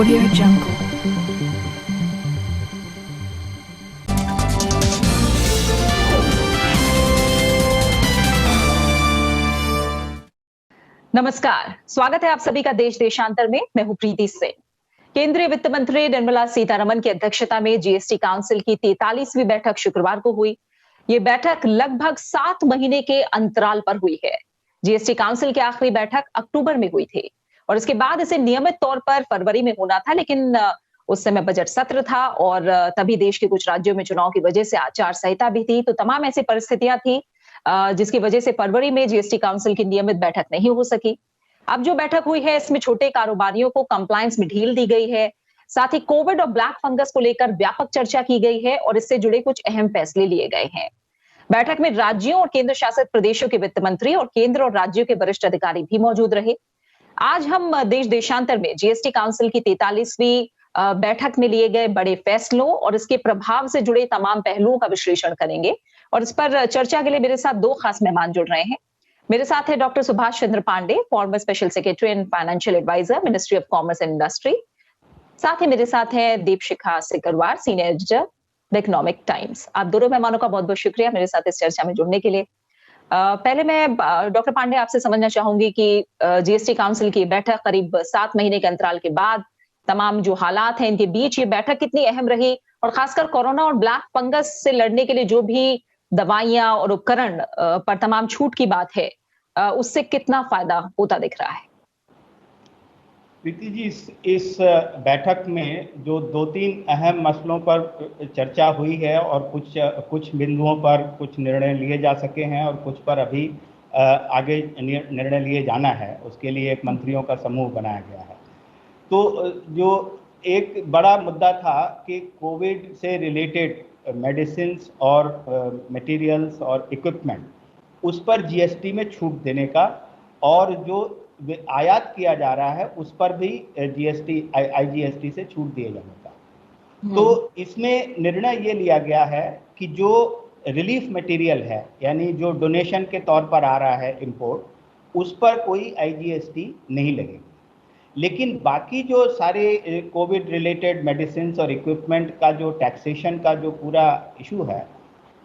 Audio Jungle. नमस्कार, स्वागत है आप सभी का देश देशांतर में। मैं हूं प्रीति सिंह। केंद्रीय वित्त मंत्री निर्मला सीतारमण की अध्यक्षता में जीएसटी काउंसिल की 43वीं बैठक शुक्रवार को हुई। ये बैठक लगभग 7 महीने के अंतराल पर हुई है। जीएसटी काउंसिल की आखिरी बैठक अक्टूबर में हुई थी और इसके बाद इसे नियमित तौर पर फरवरी में होना था, लेकिन उस समय बजट सत्र था और तभी देश के कुछ राज्यों में चुनाव की वजह से आचार संहिता भी थी। तो तमाम ऐसी परिस्थितियां थी जिसकी वजह से फरवरी में जीएसटी काउंसिल की नियमित बैठक नहीं हो सकी। अब जो बैठक हुई है इसमें छोटे कारोबारियों को कंप्लायंस में ढील दी गई है। साथ ही कोविड और ब्लैक फंगस को लेकर व्यापक चर्चा की गई है और इससे जुड़े कुछ अहम फैसले लिए गए हैं। बैठक में राज्यों और केंद्र शासित प्रदेशों के वित्त मंत्री और केंद्र और राज्यों के वरिष्ठ अधिकारी भी मौजूद रहे। आज हम देश देशांतर में जीएसटी काउंसिल की 43वीं बैठक में लिए गए बड़े फैसलों और इसके प्रभाव से जुड़े तमाम पहलुओं का विश्लेषण करेंगे और इस पर चर्चा के लिए मेरे साथ 2 खास मेहमान जुड़ रहे हैं। मेरे साथ है doctor Subhash Chandra Pandey, former special secretary and financial advisor, ministry of commerce and industry. साथ ही मेरे साथ है Deepshikha Sikarwar, senior editor the Economic Times. आप दोनों मेहमानों का बहुत बहुत शुक्रिया मेरे साथ इस चर्चा में जुड़ने के लिए। पहले मैं डॉक्टर पांडे आपसे समझना चाहूंगी कि जीएसटी काउंसिल की बैठक करीब 7 महीने के अंतराल के बाद तमाम जो हालात हैं इनके बीच ये बैठक कितनी अहम रही और खासकर कोरोना और ब्लैक फंगस से लड़ने के लिए जो भी दवाइयां और उपकरण पर तमाम छूट की बात है, उससे कितना फायदा होता दिख रहा है? प्रीति जी, इस बैठक में जो 2-3 अहम मसलों पर चर्चा हुई है और कुछ बिंदुओं पर कुछ निर्णय लिए जा सके हैं और कुछ पर अभी आगे निर्णय लिए जाना है, उसके लिए एक मंत्रियों का समूह बनाया गया है। तो जो एक बड़ा मुद्दा था कि कोविड से रिलेटेड मेडिसिन्स और मटेरियल्स और इक्विपमेंट, उस पर जीएसटी में छूट देने का और जो आयात किया जा रहा है उस पर भी जीएसटी आईजीएसटी से छूट दिए जाने का। तो इसमें निर्णय ये लिया गया है कि जो रिलीफ मटेरियल है, यानी जो डोनेशन के तौर पर आ रहा है इंपोर्ट, उस पर कोई आईजीएसटी नहीं लगेगी। लेकिन बाकी जो सारे कोविड रिलेटेड मेडिसिन्स और इक्विपमेंट का जो टैक्सेशन का जो पूरा इशू है,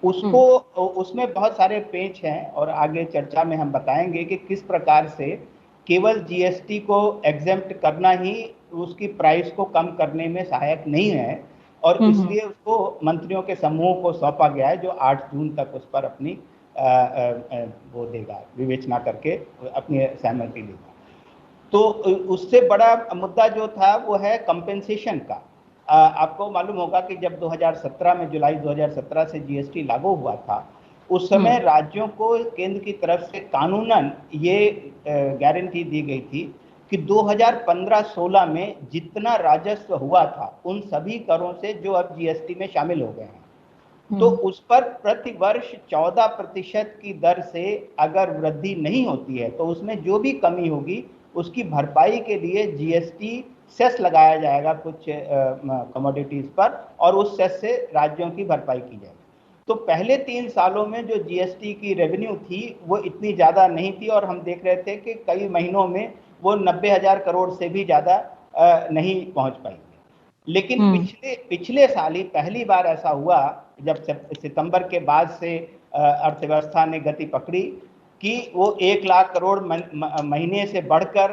उसको उसमें बहुत सारे पेच हैं और आगे चर्चा में हम बताएंगे कि किस प्रकार से केवल जीएसटी को एग्जेम्प्ट करना ही उसकी प्राइस को कम करने में सहायक नहीं है और इसलिए उसको मंत्रियों के समूह को सौंपा गया है जो 8 जून तक उस पर अपनी वो देगा, विवेचना करके अपनी सहमति देगा। तो उससे बड़ा मुद्दा जो था वो है कंपेंसेशन का। आपको मालूम होगा कि जब 2017 में जुलाई 2017 से जीएसटी लागू हुआ था, उस समय राज्यों को केंद्र की तरफ से कानूनन ये गारंटी दी गई थी कि 2015-16 में जितना राजस्व हुआ था उन सभी करों से जो अब जीएसटी में शामिल हो गए हैं, तो उस पर प्रति वर्ष 14% की दर से अगर वृद्धि नहीं होती है तो उसमें जो भी कमी होगी उसकी भरपाई के लिए जीएसटी सेस लगाया जाएगा कुछ कमोडिटीज पर और उस सेस से राज्यों की भरपाई की जाएगी। तो पहले 3 सालों में जो जीएसटी की रेवेन्यू थी वो इतनी ज़्यादा नहीं थी और हम देख रहे थे कि कई महीनों में वो 90,000 करोड़ से भी ज़्यादा नहीं पहुंच पाई। लेकिन पिछले साल ही पहली बार ऐसा हुआ जब सितंबर के बाद से अर्थव्यवस्था ने गति पकड़ी कि वो 1 लाख करोड़ महीने से बढ़कर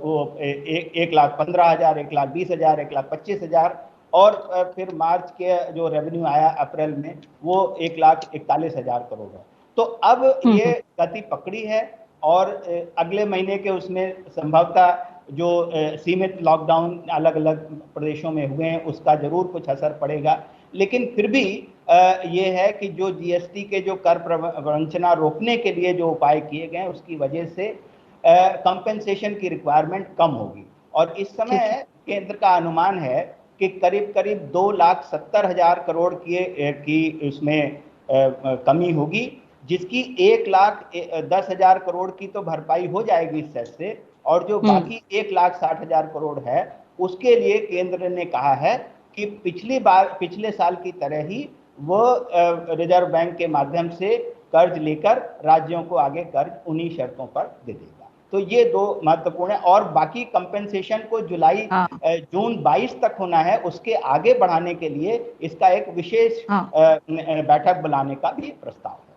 वो 1,15,000, 1,20,000, 1,25,000 और फिर मार्च के जो रेवेन्यू आया अप्रैल में वो 1,41,000 करोड़ है। तो अब ये गति पकड़ी है और अगले महीने के उसमें संभवतः जो सीमित लॉकडाउन अलग अलग प्रदेशों में हुए हैं उसका जरूर कुछ असर पड़ेगा। लेकिन फिर भी ये है कि जो जीएसटी के जो कर प्रवंचना रोकने के लिए जो उपाय किए गए उसकी वजह से कंपेंसेशन की रिक्वायरमेंट कम होगी और इस समय केंद्र का अनुमान है कि करीब करीब 2,70,000 करोड़ की उसमें कमी होगी, जिसकी 1,10,000 करोड़ की तो भरपाई हो जाएगी इस सेस से और जो बाकी 1,60,000 करोड़ है उसके लिए केंद्र ने कहा है कि पिछले साल की तरह ही वो रिजर्व बैंक के माध्यम से कर्ज लेकर राज्यों को आगे कर्ज उन्हीं शर्तों पर दे देगा। तो ये दो महत्वपूर्ण है। और बाकी कंपेंसेशन को जुलाई जून 22 तक होना है, उसके आगे बढ़ाने के लिए इसका एक विशेष बैठक बुलाने का भी प्रस्ताव है।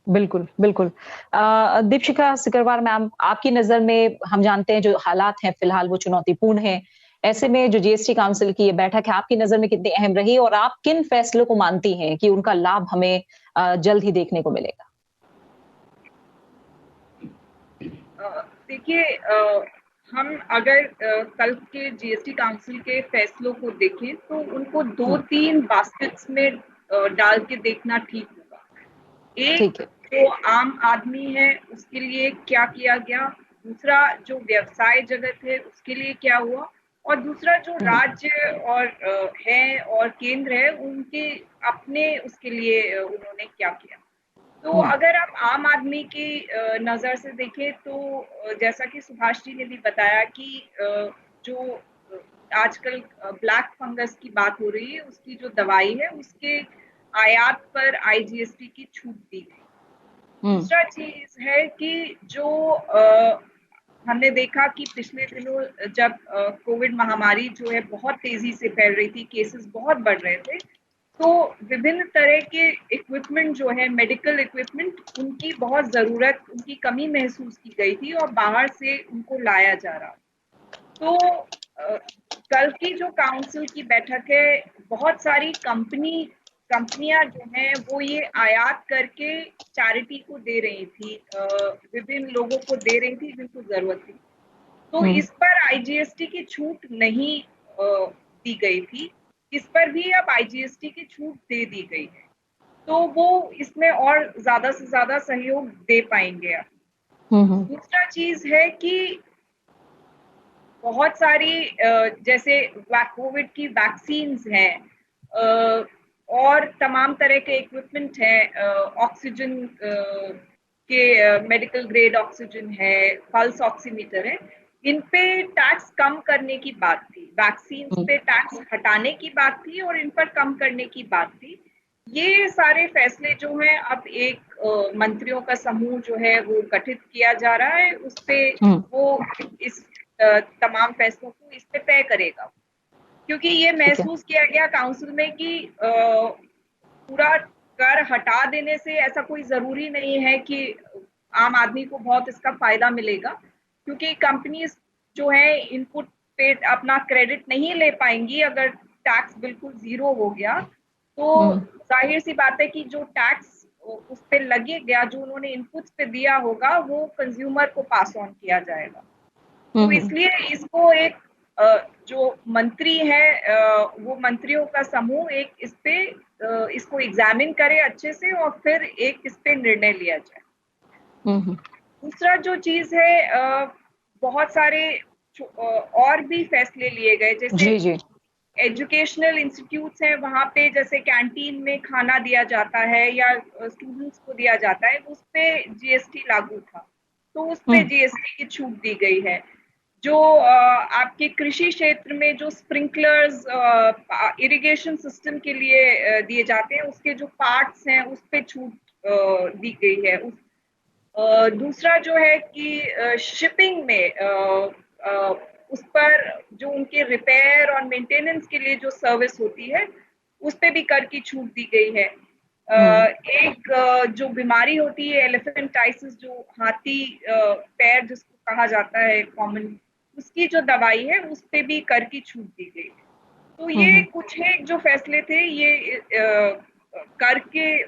बिल्कुल, बिल्कुल। दीपशिखा सिकरवार मैम, आपकी नज़र में हम जानते हैं जो हालात हैं फिलहाल वो चुनौतीपूर्ण हैं। ऐसे में जो जीएसटी काउंसिल की ये बैठक है, आपकी नज़र में कितनी अहम रही और आप किन फैसलों को मानती हैं कि उनका लाभ हमें जल्द ही देखने को मिलेगा? देखिए, हम अगर कल के जीएसटी काउंसिल के फैसलों को देखें तो उनको 2-3 बास्केट्स में डाल के देखना ठीक होगा। एक, जो आम आदमी है उसके लिए क्या किया गया, दूसरा जो व्यवसाय जगत है उसके लिए क्या हुआ, और दूसरा जो राज्य और है और केंद्र है उनके अपने उसके लिए उन्होंने क्या किया। तो अगर आप आम आदमी की नज़र से देखें तो जैसा कि सुभाष जी ने भी बताया कि जो आजकल ब्लैक फंगस की बात हो रही है, उसकी जो दवाई है उसके आयात पर आईजीएसटी की छूट दी गई। दूसरा चीज है कि जो हमने देखा कि पिछले दिनों जब कोविड महामारी जो है बहुत तेजी से फैल रही थी, केसेस बहुत बढ़ रहे थे, तो विभिन्न तरह के इक्विपमेंट जो है, मेडिकल इक्विपमेंट, उनकी बहुत ज़रूरत, उनकी कमी महसूस की गई थी और बाहर से उनको लाया जा रहा। तो कल की जो काउंसिल की बैठक है, बहुत सारी कंपनियां जो हैं वो ये आयात करके चैरिटी को दे रही थी, विभिन्न लोगों को दे रही थी जिनको जरूरत थी। तो इस पर आईजीएसटी की छूट नहीं दी गई थी, इस पर भी अब आईजीएसटी की छूट दे दी गई है, तो वो इसमें और ज्यादा से ज्यादा सहयोग दे पाएंगे। दूसरा चीज है कि बहुत सारी जैसे कोविड की वैक्सीन्स हैं और तमाम तरह के इक्विपमेंट हैं, ऑक्सीजन के मेडिकल ग्रेड ऑक्सीजन है, पल्स ऑक्सीमीटर है, इन पे टैक्स कम करने की बात थी, वैक्सीन पे टैक्स हटाने की बात थी और इन पर कम करने की बात थी। ये सारे फैसले जो हैं अब एक मंत्रियों का समूह जो है वो गठित किया जा रहा है, उस पे वो इस तमाम फैसलों को इस पे तय करेगा, क्योंकि ये महसूस किया गया काउंसिल में कि पूरा कर हटा देने से ऐसा कोई जरूरी नहीं है कि आम आदमी को बहुत इसका फायदा मिलेगा, क्योंकि कंपनीज जो है इनपुट पे अपना क्रेडिट नहीं ले पाएंगी। अगर टैक्स बिल्कुल जीरो हो गया तो जाहिर सी बात है कि जो टैक्स उस पे लगे गया, जो उन्होंने इनपुट्स पे दिया होगा, वो कंज्यूमर को पास ऑन किया जाएगा। तो इसलिए इसको एक जो मंत्री है वो मंत्रियों का समूह एक इस पे इसको एग्जामिन करे अच्छे से और फिर एक इस पे निर्णय लिया जाए। दूसरा जो चीज है, बहुत सारे और भी फैसले लिए गए, जैसे एजुकेशनल इंस्टीट्यूट्स हैं, वहाँ पे जैसे कैंटीन में खाना दिया जाता है या स्टूडेंट्स को दिया जाता है, उस पे जीएसटी लागू था, तो उस पे जीएसटी की छूट दी गई है। जो आपके कृषि क्षेत्र में जो स्प्रिंकलर्स इरिगेशन सिस्टम के लिए दिए जाते हैं, उसके जो पार्ट्स हैं उस पे छूट दी गई है। दूसरा जो है कि शिपिंग में उस पर जो उनके रिपेयर और मेंटेनेंस के लिए जो सर्विस होती है उस पे भी कर की छूट दी गई है। एक जो बीमारी होती है एलिफेंटाइसिस, जो हाथी पैर जिसको कहा जाता है कॉमन, उसकी जो दवाई है उस पे भी कर की छूट दी गई है। तो ये कुछ है जो फैसले थे, ये कर के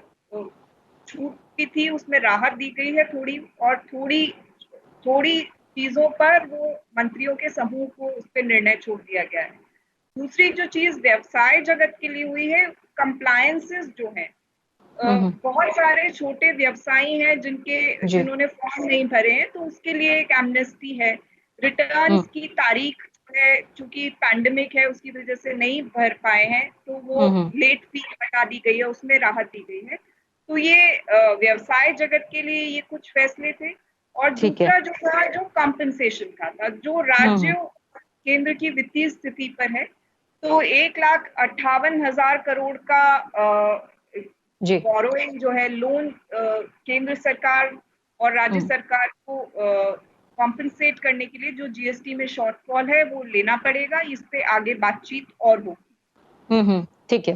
छूट भी थी, उसमें राहत दी गई है थोड़ी, और थोड़ी चीजों पर वो मंत्रियों के समूह को उस पर निर्णय छोड़ दिया गया है। दूसरी जो चीज व्यवसाय जगत के लिए हुई है, कंप्लायंसेस जो है, बहुत सारे छोटे व्यवसायी हैं जिन्होंने फॉर्म नहीं भरे हैं, तो उसके लिए एक एमनेस्टी है। रिटर्न्स की तारीख है, चूंकि पैंडेमिक है उसकी वजह से नहीं भर पाए हैं, तो वो लेट फी हटा दी गई है, उसमें राहत दी गई है। तो ये व्यवसाय जगत के लिए ये कुछ फैसले थे। और दूसरा जो था, जो कॉम्पेंसेशन का था, जो राज्यों केंद्र की वित्तीय स्थिति पर है, तो 1,58,000 करोड़ का बोरोइंग जो है, लोन केंद्र सरकार और राज्य सरकार को कॉम्पनसेट करने के लिए जो जीएसटी में शॉर्टफॉल है वो लेना पड़ेगा। इस पे आगे बातचीत और होगी। ठीक है।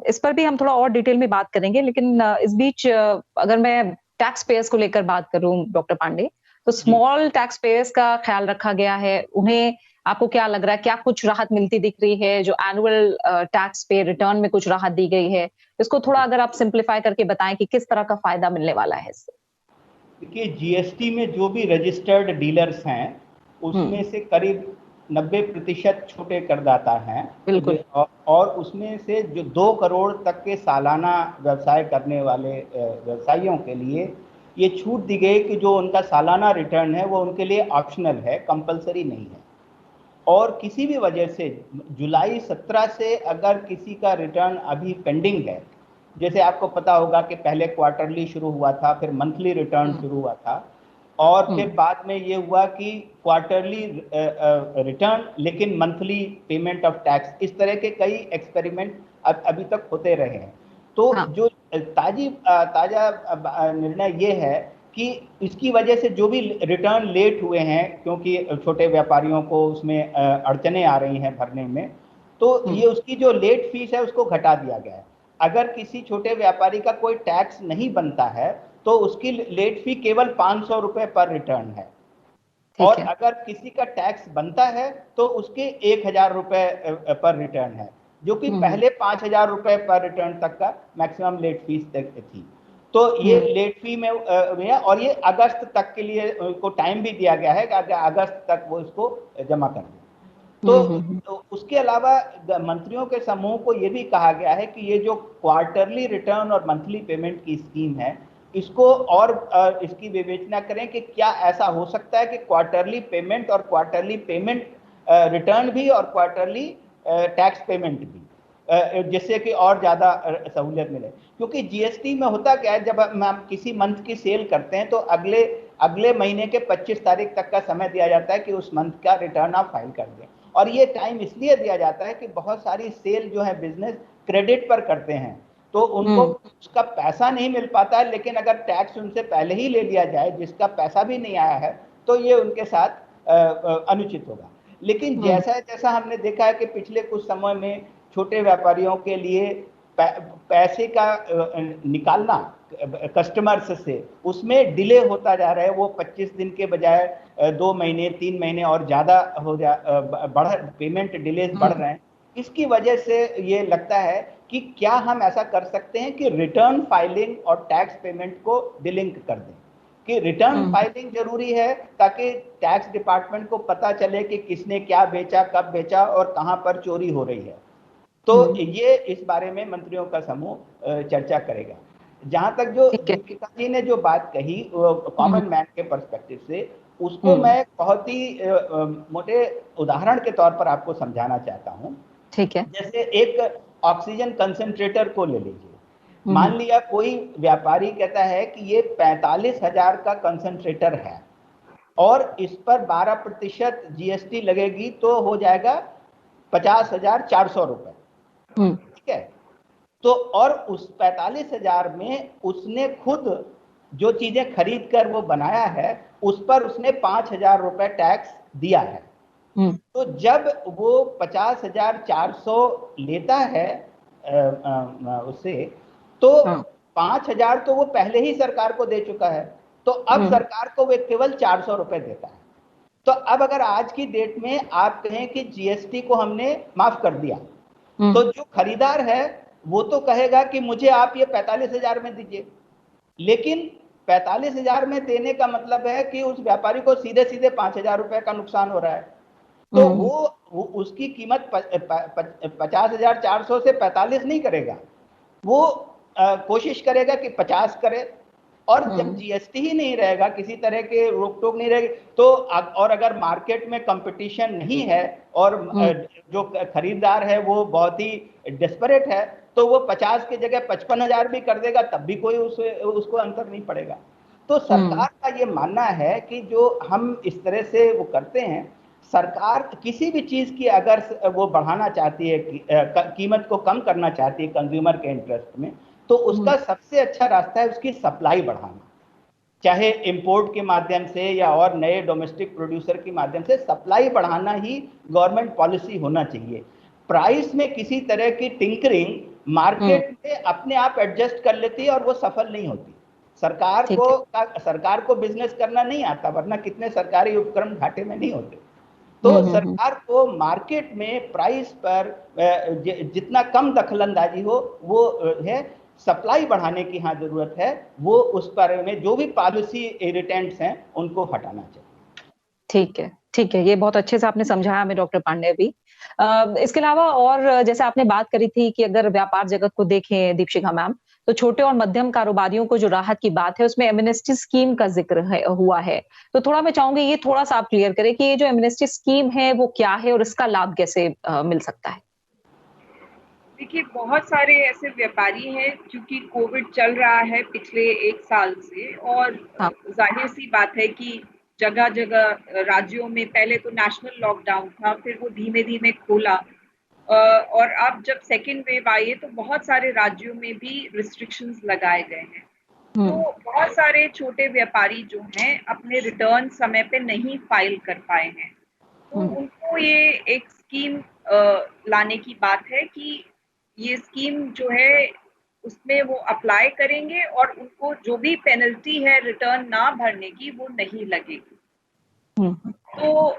इस पर भी हम थोड़ा और डिटेल में बात करेंगे, लेकिन इस बीच अगर मैं टैक्स पेयर्स को लेकर बात करूं डॉक्टर पांडे, तो स्मॉल टैक्स पेयर्स का ख्याल रखा गया है। उन्हें आपको क्या लग रहा है, क्या कुछ राहत मिलती दिख रही है? जो एनुअल टैक्स पे रिटर्न में कुछ राहत दी गई है, इसको थोड़ा अगर आप सिंप्लीफाई करके बताएं कि किस तरह का फायदा मिलने वाला है इससे। देखिए, जीएसटी में जो भी रजिस्टर्ड डीलर्स हैं उसमें से करीब 90% छोटे करदाता हैं। बिल्कुल। और उसमें से जो 2 करोड़ तक के सालाना व्यवसाय करने वाले व्यवसायियों के लिए ये छूट दी गई कि जो उनका सालाना रिटर्न है वो उनके लिए ऑप्शनल है, कंपलसरी नहीं है। और किसी भी वजह से जुलाई 17 से अगर किसी का रिटर्न अभी पेंडिंग है, जैसे आपको पता होगा कि पहले क्वार्टरली शुरू हुआ था, फिर मंथली रिटर्न शुरू हुआ था, और फिर बाद में ये हुआ कि क्वार्टरली रिटर्न लेकिन मंथली पेमेंट ऑफ टैक्स, इस तरह के कई एक्सपेरिमेंट अभी तक होते रहे हैं। तो जो ताजा निर्णय ये है कि इसकी वजह से जो भी रिटर्न लेट हुए हैं, क्योंकि छोटे व्यापारियों को उसमें अड़चने आ रही हैं भरने में, तो ये उसकी जो लेट फीस है उसको घटा दिया गया है। अगर किसी छोटे व्यापारी का कोई टैक्स नहीं बनता है तो उसकी लेट फी केवल 500 रुपए पर रिटर्न है, और अगर किसी का टैक्स बनता है तो उसके 1000 रुपए पर रिटर्न है, जो कि पहले 5000 रुपए पर रिटर्न तक का मैक्सिमम लेट फीस तक थी। तो ये लेट फी में और ये अगस्त तक के लिए उनको टाइम भी दिया गया है कि अगस्त तक वो इसको जमा कर दें। तो उसके अलावा मंत्रियों के समूह को ये भी कहा गया है कि ये जो क्वार्टरली रिटर्न और मंथली पेमेंट की स्कीम है, इसको और इसकी विवेचना करें कि क्या ऐसा हो सकता है कि क्वार्टरली पेमेंट और क्वार्टरली पेमेंट रिटर्न भी और क्वार्टरली टैक्स पेमेंट भी, जिससे कि और ज़्यादा सहूलियत मिले। क्योंकि जीएसटी में होता क्या है, जब हम किसी मंथ की सेल करते हैं तो अगले महीने के 25 तारीख तक का समय दिया जाता है कि उस मंथ का रिटर्न आप फाइल कर दें। और ये टाइम इसलिए दिया जाता है कि बहुत सारी सेल जो है बिजनेस क्रेडिट पर करते हैं, तो उनको उसका पैसा नहीं मिल पाता है, लेकिन अगर टैक्स उनसे पहले ही ले लिया जाए जिसका पैसा भी नहीं आया है तो ये उनके साथ अनुचित होगा। लेकिन जैसा जैसा हमने देखा है कि पिछले कुछ समय में छोटे व्यापारियों के लिए पैसे का निकालना कस्टमर्स से, उसमें डिले होता जा रहा है। वो 25 दिन के बजाय 2 महीने 3 महीने और ज़्यादा पेमेंट डिलेज बढ़ रहे हैं। इसकी वजह से ये लगता है कि क्या हम ऐसा कर सकते हैं कि रिटर्न फाइलिंग और टैक्स पेमेंट को डिलिंक कर दें, कि रिटर्न फाइलिंग जरूरी है ताकि टैक्स डिपार्टमेंट को पता चले कि किसने क्या बेचा, कब बेचा और कहां पर चोरी हो रही है। तो ये इस बारे में मंत्रियों का समूह चर्चा करेगा। जहां तक जो दीपिका जी ने जो बात कही कॉमन मैन के पर्सपेक्टिव से, उसको मैं बहुत ही मोटे उदाहरण के तौर पर आपको समझाना चाहता हूं। ठीक है। जैसे एक ऑक्सीजन कंसंट्रेटर को ले लीजिए। मान लिया कोई व्यापारी कहता है कि ये 45,000 का कंसंट्रेटर है और इस पर 12% जीएसटी लगेगी तो हो जाएगा 50,400 रुपए। ठीक है। तो और उस 45,000 में उसने खुद जो चीजें खरीद कर वो बनाया है उस पर उसने 5,000 रुपए टैक्स दिया है। तो जब वो 50,400 लेता है उससे, तो 5,000 तो वो पहले ही सरकार को दे चुका है, तो अब सरकार को वो केवल 400 रुपए देता है। तो अब अगर आज की डेट में आप कहें कि जीएसटी को हमने माफ कर दिया, तो जो खरीदार है वो तो कहेगा कि मुझे आप ये 45,000 में दीजिए, लेकिन 45,000 में देने का मतलब है कि उस व्यापारी को सीधे सीधे 5,000 रुपए का नुकसान हो रहा है। तो वो उसकी कीमत 50,400 से 45 नहीं करेगा, वो कोशिश करेगा कि 50 करे। और जब जीएसटी ही नहीं रहेगा, किसी तरह के रोक टोक नहीं रहेगी, तो और अगर मार्केट में कंपटीशन नहीं है और जो खरीदार है वो बहुत ही डेस्परेट है, तो वो 50 की जगह 55,000 भी कर देगा, तब भी कोई उसको अंतर नहीं पड़ेगा। तो सरकार का ये मानना है कि जो हम इस तरह से वो करते हैं, सरकार किसी भी चीज की अगर वो बढ़ाना चाहती है, कीमत को कम करना चाहती है कंज्यूमर के इंटरेस्ट में, तो उसका सबसे अच्छा रास्ता है उसकी सप्लाई बढ़ाना। चाहे इंपोर्ट के माध्यम से या और नए डोमेस्टिक प्रोड्यूसर के माध्यम से सप्लाई बढ़ाना ही गवर्नमेंट पॉलिसी होना चाहिए। प्राइस में किसी तरह की टिंकरिंग मार्केट में अपने आप एडजस्ट कर लेती है और वो सफल नहीं होती। सरकार को बिजनेस करना नहीं आता, वरना कितने सरकारी उपक्रम घाटे में नहीं होते। तो सरकार को मार्केट में प्राइस पर जितना कम दखलंदाजी हो वो है, सप्लाई बढ़ाने की हाँ जरूरत है, वो उस पर में जो भी पॉलिसी इरिटेंट्स हैं उनको हटाना चाहिए। ठीक है, ठीक है, ये बहुत अच्छे से आपने समझाया हमें डॉक्टर पांडे भी। इसके अलावा और जैसे आपने बात करी थी कि अगर व्यापार जगत को देखें दीपशिखा मैम, तो छोटे और मध्यम कारोबारियों को जो राहत की बात है उसमें एमनेस्टी स्कीम का जिक्र हुआ है। तो थोड़ा मैं चाहूंगी ये थोड़ा सा आप क्लियर करें कि ये जो एमनेस्टी स्कीम है वो क्या है और इसका लाभ कैसे मिल सकता है? देखिए, बहुत सारे ऐसे व्यापारी हैं, क्योंकि कोविड चल रहा है पिछले 1 साल से, और हाँ। जाहिर सी बात है कि जगह जगह राज्यों में पहले तो नेशनल लॉकडाउन था, फिर वो धीमे धीमे खोला, और अब जब सेकेंड वेव आई है तो बहुत सारे राज्यों में भी रिस्ट्रिक्शंस लगाए गए हैं। तो बहुत सारे छोटे व्यापारी जो हैं अपने रिटर्न समय पे नहीं फाइल कर पाए हैं, तो उनको ये एक स्कीम लाने की बात है कि ये स्कीम जो है उसमें वो अप्लाई करेंगे और उनको जो भी पेनल्टी है रिटर्न ना भरने की वो नहीं लगेगी। तो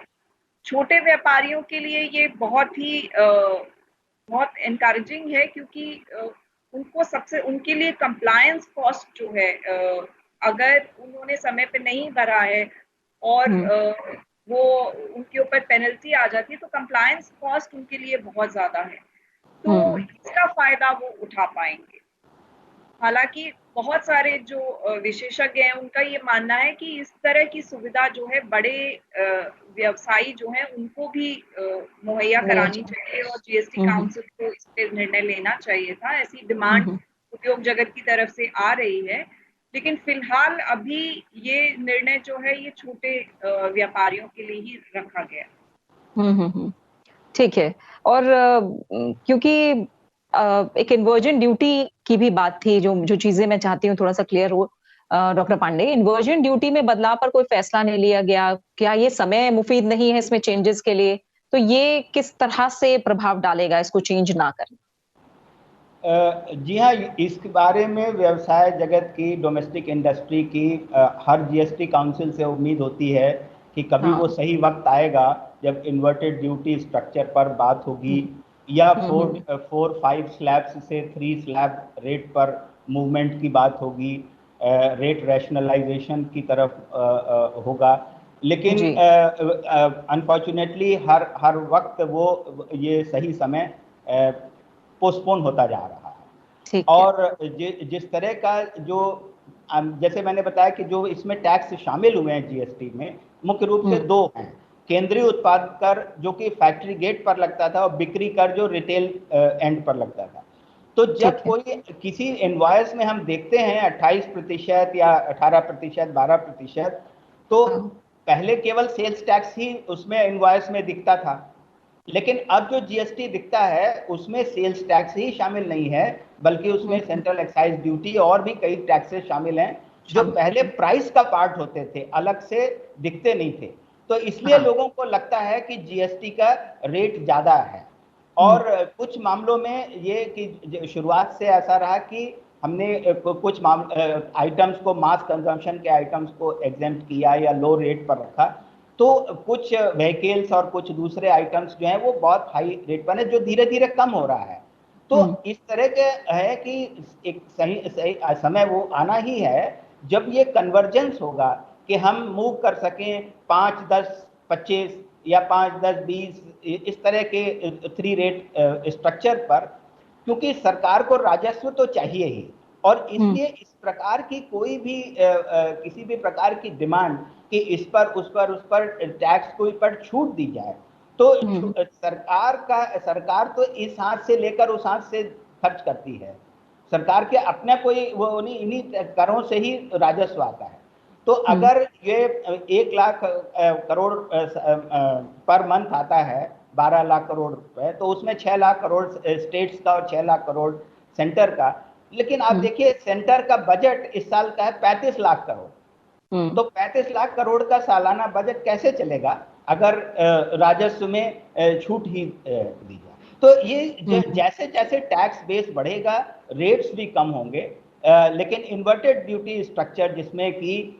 छोटे व्यापारियों के लिए ये बहुत एनकरेजिंग है, क्योंकि उनको उनके लिए कंप्लायंस कॉस्ट जो है, अगर उन्होंने समय पे नहीं भरा है और वो उनके ऊपर पेनल्टी आ जाती है तो कंप्लायंस कॉस्ट उनके लिए बहुत ज्यादा है, तो इसका फायदा वो उठा पाएंगे। हालांकि बहुत सारे जो विशेषज्ञ हैं उनका ये मानना है कि इस तरह की सुविधा जो है बड़े व्यवसायी जो हैं उनको भी मुहैया करानी चाहिए, और जीएसटी काउंसिल को इस पे निर्णय लेना चाहिए था। ऐसी डिमांड उद्योग जगत की तरफ से आ रही है, लेकिन फिलहाल अभी ये निर्णय जो है ये छोटे व्यापारियों के लिए ही रखा गया। ठीक है। और क्योंकि एक इन्वर्जन ड्यूटी की भी बात थी, जो चीजें मैं चाहती हूँ थोड़ा सा क्लियर हो डॉक्टर पांडे, इन्वर्जन ड्यूटी में बदलाव पर कोई फैसला नहीं लिया गया, क्या ये समय मुफीद नहीं है इसमें चेंजेस के लिए? तो ये किस तरह से प्रभाव डालेगा इसको चेंज ना करना? जी हाँ, इस बारे में व्यवसाय जगत की, डोमेस्टिक इंडस्ट्री की हर जीएसटी काउंसिल से उम्मीद होती है कि कभी वो सही वक्त आएगा जब इन्वर्टेड ड्यूटी स्ट्रक्चर पर बात होगी, या 4-5 स्लैब्स से 3 स्लैब रेट पर मूवमेंट की बात होगी, रेट रैशनलाइजेशन की तरफ होगा। लेकिन अनफॉर्चुनेटली हर वक्त वो ये सही समय पोस्टपोन होता जा रहा है। और जिस तरह का जो जैसे मैंने बताया कि जो इसमें टैक्स शामिल हुए हैं जीएसटी में, मुख्य रूप से 2 हैं। केंद्रीय उत्पाद कर जो कि फैक्ट्री गेट पर लगता था, और बिक्री कर जो रिटेल एंड पर लगता था। तो जब कोई किसी इनवॉइस में हम देखते हैं 28% या 18%, 12%, तो पहले केवल सेल्स टैक्स ही उसमें इनवॉइस में दिखता था, लेकिन अब जो जीएसटी दिखता है उसमें सेल्स टैक्स ही शामिल नहीं है, बल्कि उसमें सेंट्रल एक्साइज ड्यूटी और भी कई टैक्सेस शामिल हैं जो पहले प्राइस का पार्ट होते थे, अलग से दिखते नहीं थे। तो इसलिए लोगों को लगता है कि जीएसटी का रेट ज्यादा है। और कुछ मामलों में ये कि शुरुआत से ऐसा रहा कि हमने कुछ आइटम्स को, मास कंजम्पशन के आइटम्स को एग्जेम्प्ट किया या लो रेट पर रखा, तो कुछ व्हीकल्स और कुछ दूसरे आइटम्स जो हैं वो बहुत हाई रेट पर है, जो धीरे धीरे कम हो रहा है। तो इस तरह के है कि एक सही समय वो आना ही है जब ये कन्वर्जेंस होगा कि हम मूव कर सकें 5, 10, 25 या 5, 10, 20 इस तरह के 3 रेट स्ट्रक्चर पर, क्योंकि सरकार को राजस्व तो चाहिए ही, और इसलिए इस प्रकार की कोई भी किसी भी प्रकार की डिमांड कि इस पर उस पर टैक्स कोई पर छूट दी जाए, तो सरकार तो इस हाथ से लेकर उस हाथ से खर्च करती है। सरकार के अपना कोई वो नहीं, इन्हीं करों से ही राजस्व आता है। तो अगर ये 1 लाख करोड़ पर मंथ आता है, 12 लाख करोड़ रुपए, तो उसमें 6 लाख करोड़ स्टेट्स का और 6 लाख करोड़ सेंटर का। लेकिन आप देखिए सेंटर का बजट इस साल का है 35 लाख करोड़, तो 35 लाख करोड़ का सालाना बजट कैसे चलेगा अगर राजस्व में छूट ही दी जाए। तो ये जैसे जैसे टैक्स बेस बढ़ेगा रेट्स भी कम होंगे, लेकिन इन्वर्टेड ड्यूटी स्ट्रक्चर जिसमें कि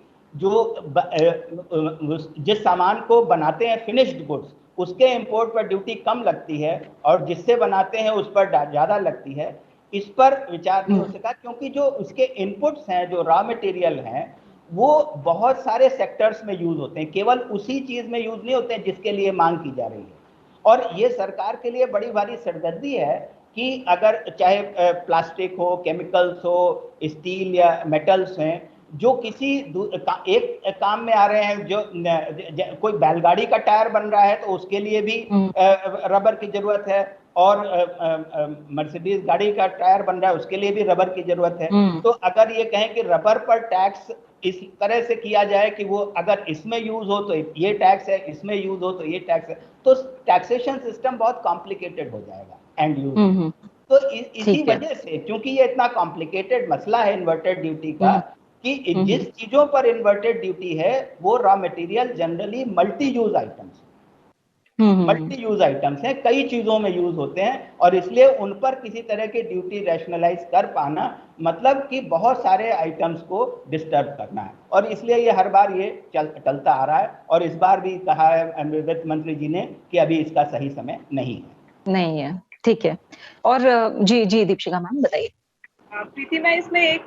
जिस सामान को बनाते हैं फिनिश्ड गुड्स उसके इंपोर्ट पर ड्यूटी कम लगती है और जिससे बनाते हैं उस पर ज्यादा लगती है, इस पर विचार नहीं हो सका क्योंकि जो उसके इनपुट्स हैं, जो रॉ मटेरियल हैं, वो बहुत सारे सेक्टर्स में यूज होते हैं, केवल उसी चीज में यूज नहीं होते हैं जिसके लिए मांग की जा रही है। और ये सरकार के लिए बड़ी भारी सरदर्दी है कि अगर चाहे प्लास्टिक हो, केमिकल्स हो, स्टील या मेटल्स हैं, जो किसी एक काम में आ रहे हैं, जो कोई बैलगाड़ी का टायर बन रहा है तो उसके लिए भी रबर की जरूरत है, और मर्सिडीज गाड़ी का टायर बन रहा है उसके लिए भी रबर की जरूरत है। तो अगर ये कहें कि रबर पर टैक्स इस तरह से किया जाए कि वो अगर इसमें यूज हो तो ये टैक्स है, इसमें यूज हो तो ये टैक्स है, तो टैक्सेशन सिस्टम बहुत कॉम्प्लिकेटेड हो जाएगा एंड यूज। तो इसी वजह से, क्योंकि ये इतना कॉम्प्लिकेटेड मसला है इन्वर्टेड ड्यूटी का, कि जिस चीजों पर इन्वर्टेड ड्यूटी है वो raw material generally multi use items हैं, कई चीजों में यूज होते हैं, और इसलिए उन पर किसी तरह की ड्यूटी रैशनलाइज कर पाना मतलब कि बहुत सारे आइटम्स को डिस्टर्ब करना है, और इसलिए ये हर बार ये टलता आ रहा है। और इस बार भी कहा है वित्त मंत्री जी ने कि अभी इसका सही समय नहीं है। ठीक है। और जी दीपशिखा मैम बताइए। प्रीति, मैं इसमें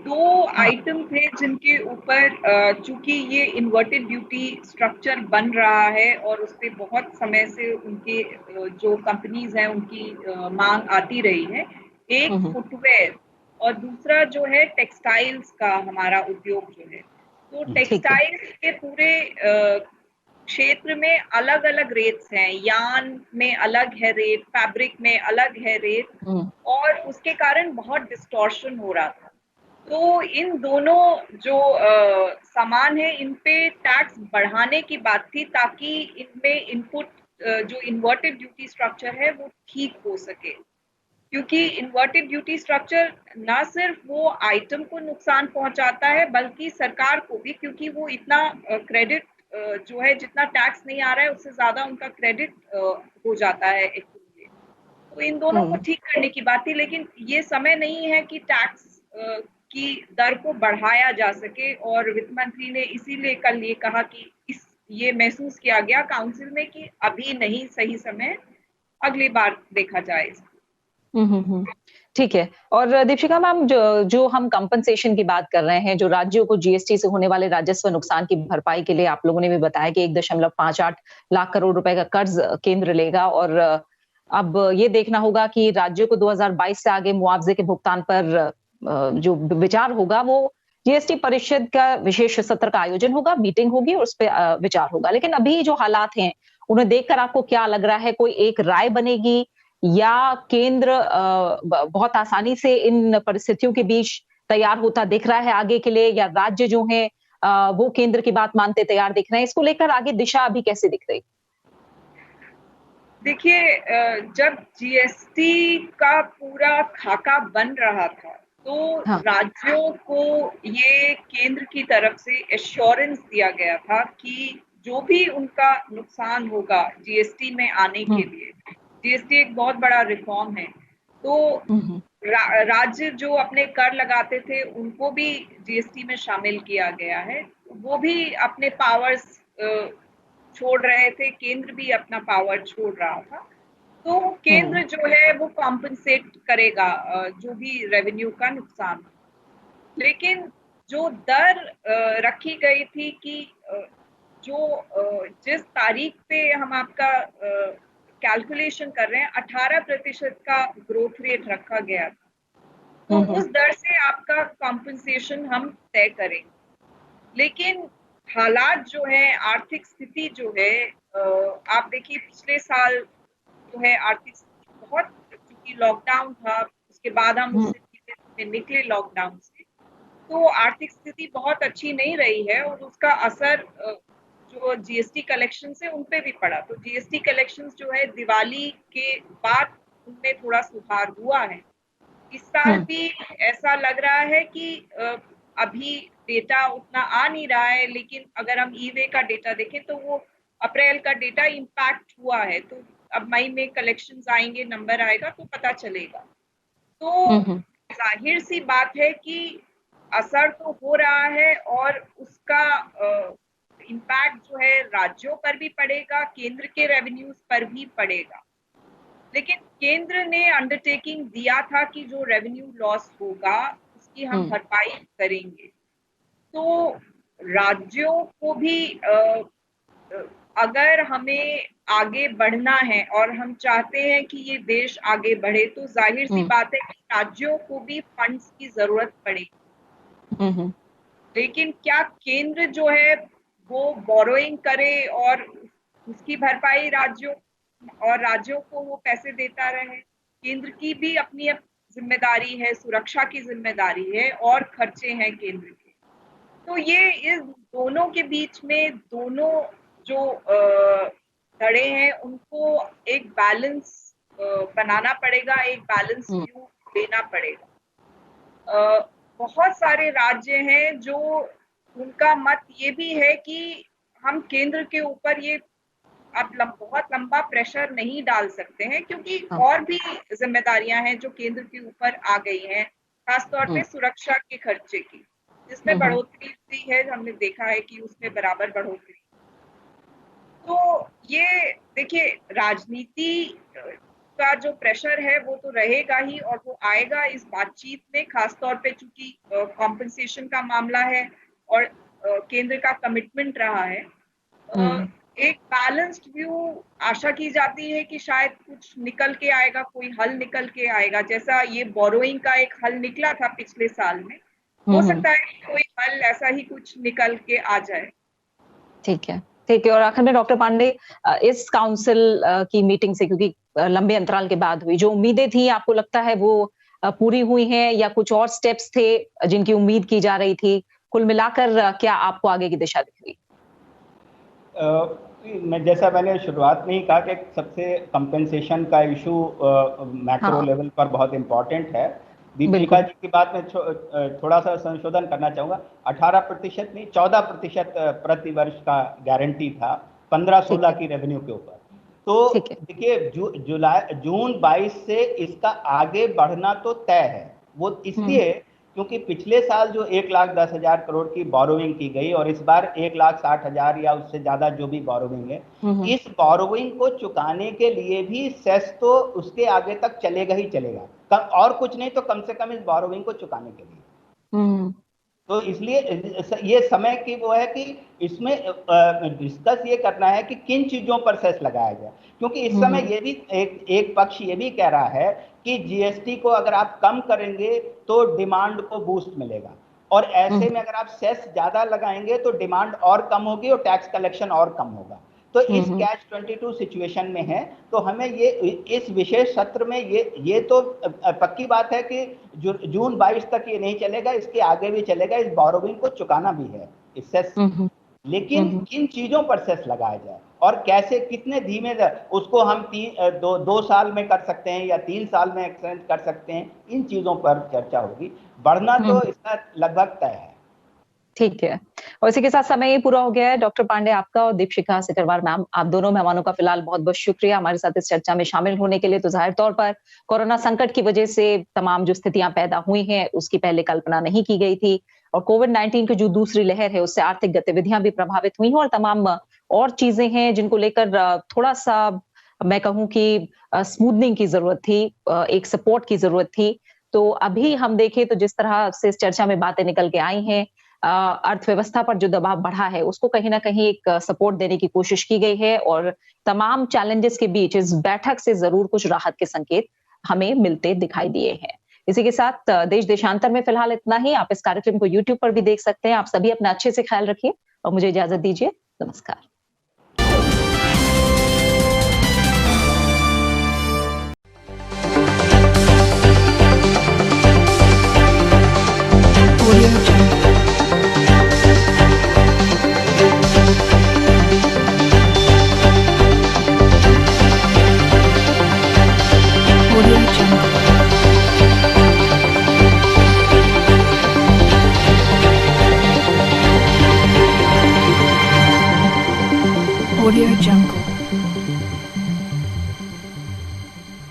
दो आइटम थे जिनके ऊपर चूंकि ये इन्वर्टेड ड्यूटी स्ट्रक्चर बन रहा है और उस पर बहुत समय से उनके जो कंपनीज हैं उनकी मांग आती रही है। एक फुटवेयर और दूसरा जो है टेक्सटाइल्स का हमारा उद्योग जो है। तो टेक्सटाइल्स के पूरे क्षेत्र में अलग अलग रेट्स हैं, यार्न में अलग है रेट, फैब्रिक में अलग है रेट, और उसके कारण बहुत डिस्टॉर्शन हो रहा था। तो इन दोनों जो सामान है इन पे टैक्स बढ़ाने की बात थी ताकि इनमें इनपुट जो इन्वर्टेड ड्यूटी स्ट्रक्चर है वो ठीक हो सके, क्योंकि इन्वर्टेड ड्यूटी स्ट्रक्चर ना सिर्फ वो आइटम को नुकसान पहुंचाता है बल्कि सरकार को भी, क्योंकि वो इतना क्रेडिट जो है, जितना टैक्स नहीं आ रहा है उससे ज्यादा उनका क्रेडिट हो जाता है एक। तो इन दोनों को ठीक करने की बात थी, लेकिन ये समय नहीं है कि टैक्स की दर को बढ़ाया जा सके, और वित्त मंत्री ने इसीलिए कल ये कहा कि ये महसूस किया गया काउंसिल में कि अभी नहीं सही समय, अगली बार देखा जाए। ठीक है। और दीपशिखा मैम, जो हम कंपनसेशन की बात कर रहे हैं, जो राज्यों को जीएसटी से होने वाले राजस्व नुकसान की भरपाई के लिए आप लोगों ने भी बताया कि 1.58 लाख करोड़ रुपए का कर्ज केंद्र लेगा, और अब ये देखना होगा कि राज्यों को 2022 से आगे मुआवजे के भुगतान पर जो विचार होगा वो जीएसटी परिषद का विशेष सत्र का आयोजन होगा, मीटिंग होगी और उस पर विचार होगा। लेकिन अभी जो हालात हैं उन्हें देखकर आपको क्या लग रहा है, कोई एक राय बनेगी या केंद्र बहुत आसानी से इन परिस्थितियों के बीच तैयार होता दिख रहा है आगे के लिए, या राज्य जो है वो केंद्र की बात मानते तैयार दिख रहे हैं? इसको लेकर आगे दिशा अभी कैसे दिख रही? देखिए, जब जीएसटी का पूरा खाका बन रहा था तो राज्यों को ये केंद्र की तरफ से एश्योरेंस दिया गया था कि जो भी उनका नुकसान होगा जीएसटी में आने के लिए, जीएसटी एक बहुत बड़ा रिफॉर्म है, तो राज्य जो अपने कर लगाते थे उनको भी जीएसटी में शामिल किया गया है। वो भी अपने पावर्स छोड़ रहे थे, केंद्र भी अपना पावर छोड़ रहा था। तो केंद्र जो है वो कॉम्पनसेट करेगा जो भी रेवेन्यू का नुकसान। लेकिन जो दर रखी गई थी कि जिस तारीख पे हम आपका कैलकुलेशन कर रहे हैं, 18% का ग्रोथ रेट रखा गया था, तो उस दर से आपका कॉम्पनसेशन हम तय करेंगे। लेकिन हालात जो है, आर्थिक स्थिति जो है, आप देखिए पिछले साल जो है आर्थिक स्थिति बहुत, क्योंकि लॉकडाउन था, उसके बाद हम उससे निकले लॉकडाउन से, तो आर्थिक स्थिति बहुत अच्छी नहीं रही है और उसका असर जो जीएसटी कलेक्शन से उन पे भी पड़ा। तो जीएसटी कलेक्शंस जो है दिवाली के बाद उनमें थोड़ा सुधार हुआ है। इस साल भी ऐसा लग रहा है कि अभी डेटा उतना आ नहीं रहा है, लेकिन अगर हम ई वे का डेटा देखें तो वो अप्रैल का डेटा इम्पैक्ट हुआ है। तो अब मई में कलेक्शंस आएंगे, नंबर आएगा तो पता चलेगा। तो जाहिर सी बात है कि असर तो हो रहा है और उसका इम्पैक्ट जो है राज्यों पर भी पड़ेगा, केंद्र के रेवेन्यूज पर भी पड़ेगा। लेकिन केंद्र ने अंडरटेकिंग दिया था कि जो रेवेन्यू लॉस होगा उसकी हम भरपाई करेंगे। तो राज्यों को भी अगर हमें आगे बढ़ना है और हम चाहते हैं कि ये देश आगे बढ़े, तो जाहिर सी बात है कि राज्यों को भी फंड्स की जरूरत पड़ेगी। लेकिन क्या केंद्र जो है वो बोरोइंग करे और उसकी भरपाई राज्यों को वो पैसे देता रहे? केंद्र की भी अपनी जिम्मेदारी है, सुरक्षा की जिम्मेदारी है और खर्चे हैं केंद्र के। तो ये इस दोनों के बीच में दोनों जो धड़े हैं उनको एक बैलेंस बनाना पड़ेगा, एक बैलेंस व्यू लेना पड़ेगा। बहुत सारे राज्य हैं जो उनका मत ये भी है कि हम केंद्र के ऊपर ये अब बहुत लंबा प्रेशर नहीं डाल सकते हैं, क्योंकि और भी जिम्मेदारियां हैं जो केंद्र के ऊपर आ गई हैं, खासतौर पे सुरक्षा के खर्चे की, जिसमें बढ़ोतरी हुई है। हमने देखा है कि उसमें बराबर बढ़ोतरी। तो ये देखिए, राजनीति का जो प्रेशर है वो तो रहेगा ही और वो आएगा इस बातचीत में, खासतौर पे चूंकि कॉम्पनसेशन का मामला है और केंद्र का कमिटमेंट रहा है। एक बैलेंस्ड व्यू आशा की जाती है कि शायद कुछ निकल के आएगा, कोई हल निकल के आएगा, जैसा ये बोरोइंग का एक हल निकला था पिछले साल में। हो सकता है कि कोई हल ऐसा ही कुछ निकल के आ जाए। ठीक है, ठीक है। और आखिर में डॉक्टर पांडे, इस काउंसिल की मीटिंग से, क्योंकि लंबे अंतराल के बाद हुई, जो उम्मीदें थी आपको लगता है वो पूरी हुई हैं या कुछ और स्टेप्स थे जिनकी उम्मीद की जा रही थी? कुल मिलाकर क्या आपको आगे की दिशा दिख रही? जैसा मैंने शुरुआत में ही कहा कि सबसे कंपेंसेशन का इशू मैक्रो लेवल पर बहुत इम्पोर्टेंट है। दीपिका जी की बात में थोड़ा सा संशोधन करना चाहूंगा। 18% नहीं, 14% प्रति वर्ष का गारंटी था 15-16 की रेवेन्यू के ऊपर। तो देखिए, जून 22 से इसका आगे बढ़ना तो तय है। वो इसलिए क्योंकि पिछले साल जो 1,10,000 करोड़ की बोरोइंग की गई और इस बार 1,60,000 या उससे ज्यादा जो भी बोरोइंग है, इस बोरोइंग को चुकाने के लिए भी सेस तो उसके आगे तक चलेगा ही चलेगा, और कुछ नहीं तो कम से कम इस बोरोइंग को चुकाने के लिए। तो इसलिए ये समय की वो है कि इसमें डिस्कस ये करना है कि किन चीजों पर सेस लगाया जाए, क्योंकि इस समय ये भी एक पक्ष ये भी कह रहा है कि जीएसटी को अगर आप कम करेंगे तो डिमांड को बूस्ट मिलेगा, और ऐसे में अगर आप सेस ज्यादा लगाएंगे तो डिमांड और कम होगी और टैक्स कलेक्शन और कम होगा। तो इस कैच 22 सिचुएशन में है। तो हमें ये इस विशेष सत्र में ये तो पक्की बात है कि जून 22 तक ये नहीं चलेगा, इसके आगे भी चलेगा, इस बोरोइंग को चुकाना भी है इस सेस। लेकिन किन चीजों पर सेस लगाया जाए और कैसे, कितने धीमे उसको हम 2 साल में कर सकते हैं या 3 साल में एक्सटेंड कर सकते हैं, इन चीजों पर चर्चा होगी। बढ़ना तो इसका लगभग तय है। ठीक है, और इसी के साथ समय ही पूरा हो गया है। डॉक्टर पांडे आपका और दीपशिखा सिकरवार मैम, आप दोनों मेहमानों का फिलहाल बहुत बहुत शुक्रिया हमारे साथ इस चर्चा में शामिल होने के लिए। तो जाहिर तौर पर कोरोना संकट की वजह से तमाम जो स्थितियां पैदा हुई हैं उसकी पहले कल्पना नहीं की गई थी, और कोविड-19 की जो दूसरी लहर है उससे आर्थिक गतिविधियां भी प्रभावित हुई हैं, और तमाम और चीजें हैं जिनको लेकर थोड़ा सा मैं कहूं कि स्मूथनिंग की जरूरत थी, एक सपोर्ट की जरूरत थी। तो अभी हम देखें तो जिस तरह से इस चर्चा में बातें निकल के आई हैं, अर्थव्यवस्था पर जो दबाव बढ़ा है उसको कहीं ना कहीं एक सपोर्ट देने की कोशिश की गई है, और तमाम चैलेंजेस के बीच इस बैठक से जरूर कुछ राहत के संकेत हमें मिलते दिखाई दिए हैं। इसी के साथ देश देशांतर में फिलहाल इतना ही। आप इस कार्यक्रम को YouTube पर भी देख सकते हैं। आप सभी अपना अच्छे से ख्याल रखिए और मुझे इजाजत दीजिए। नमस्कार। Audio Jungle.